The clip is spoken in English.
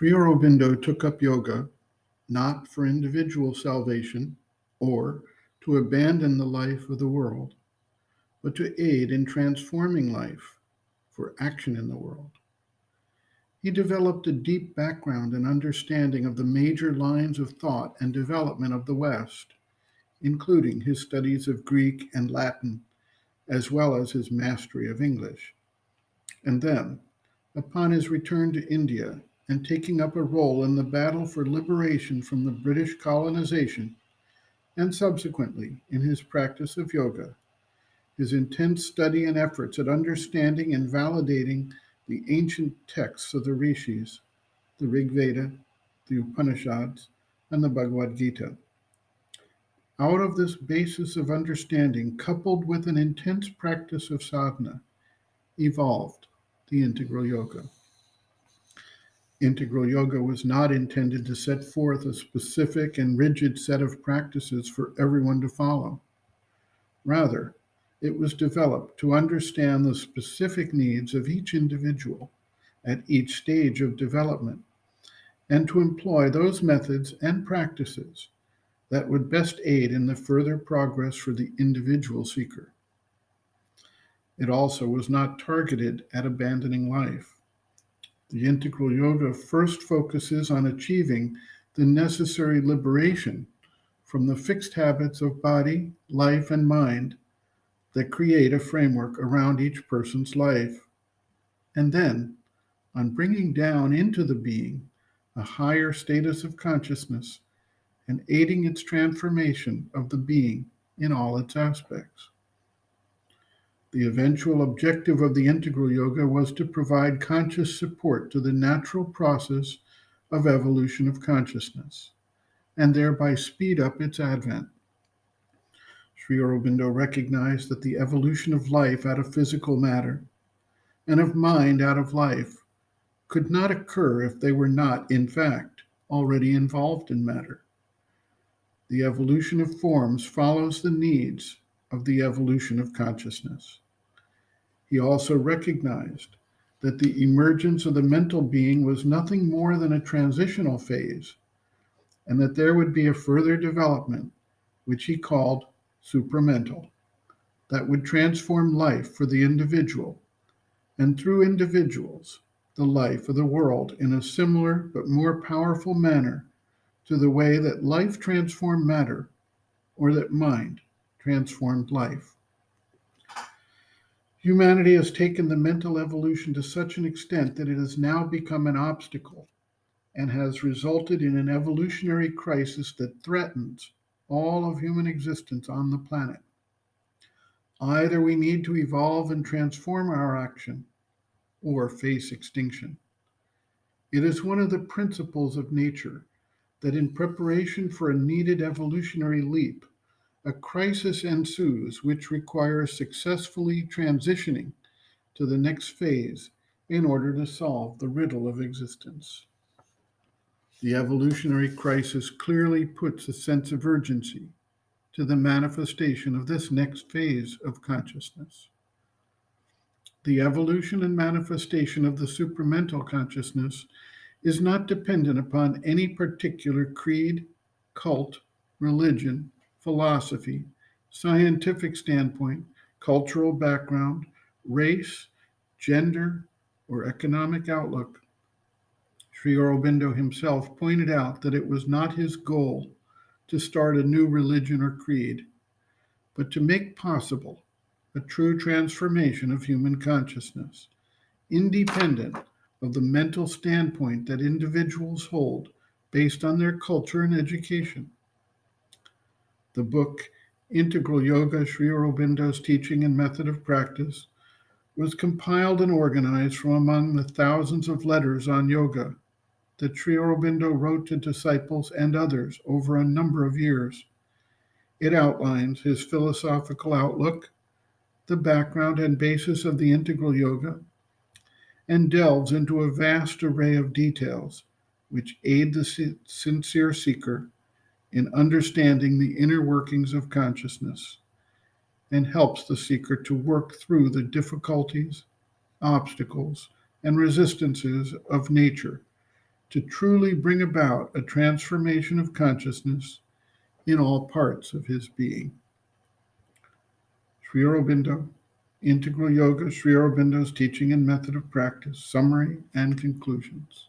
Sri Aurobindo took up yoga not for individual salvation or to abandon the life of the world, but to aid in transforming life for action in the world. He developed a deep background and understanding of the major lines of thought and development of the West, including his studies of Greek and Latin, as well as his mastery of English. And then, upon his return to India and taking up a role in the battle for liberation from the British colonization, and subsequently in his practice of yoga, his intense study and efforts at understanding and validating the ancient texts of the rishis, the Rig Veda, the Upanishads, and the Bhagavad Gita. Out of this basis of understanding, coupled with an intense practice of sadhana, evolved the integral yoga. Integral yoga was not intended to set forth a specific and rigid set of practices for everyone to follow. Rather, it was developed to understand the specific needs of each individual at each stage of development and to employ those methods and practices that would best aid in the further progress for the individual seeker. It also was not targeted at abandoning life. The integral yoga first focuses on achieving the necessary liberation from the fixed habits of body, life, and mind that create a framework around each person's life, and then on bringing down into the being a higher status of consciousness and aiding its transformation of the being in all its aspects. The eventual objective of the integral yoga was to provide conscious support to the natural process of evolution of consciousness, and thereby speed up its advent. Sri Aurobindo recognized that the evolution of life out of physical matter and of mind out of life could not occur if they were not, in fact, already involved in matter. The evolution of forms follows the needs of the evolution of consciousness. He also recognized that the emergence of the mental being was nothing more than a transitional phase, and that there would be a further development, which he called supramental, that would transform life for the individual, and through individuals, the life of the world in a similar but more powerful manner to the way that life transformed matter, or that mind transformed life. Humanity has taken the mental evolution to such an extent that it has now become an obstacle and has resulted in an evolutionary crisis that threatens all of human existence on the planet. Either we need to evolve and transform our action or face extinction. It is one of the principles of nature that in preparation for a needed evolutionary leap, a crisis ensues which requires successfully transitioning to the next phase in order to solve the riddle of existence. The evolutionary crisis clearly puts a sense of urgency to the manifestation of this next phase of consciousness. The evolution and manifestation of the supramental consciousness is not dependent upon any particular creed, cult, religion, philosophy, scientific standpoint, cultural background, race, gender, or economic outlook. Sri Aurobindo himself pointed out that it was not his goal to start a new religion or creed, but to make possible a true transformation of human consciousness, independent of the mental standpoint that individuals hold based on their culture and education. The book, Integral Yoga, Sri Aurobindo's Teaching and Method of Practice, was compiled and organized from among the thousands of letters on yoga that Sri Aurobindo wrote to disciples and others over a number of years. It outlines his philosophical outlook, the background and basis of the integral yoga, and delves into a vast array of details which aid the sincere seeker in understanding the inner workings of consciousness and helps the seeker to work through the difficulties, obstacles, and resistances of nature to truly bring about a transformation of consciousness in all parts of his being. Sri Aurobindo, Integral Yoga, Sri Aurobindo's Teaching and Method of Practice, Summary and Conclusions.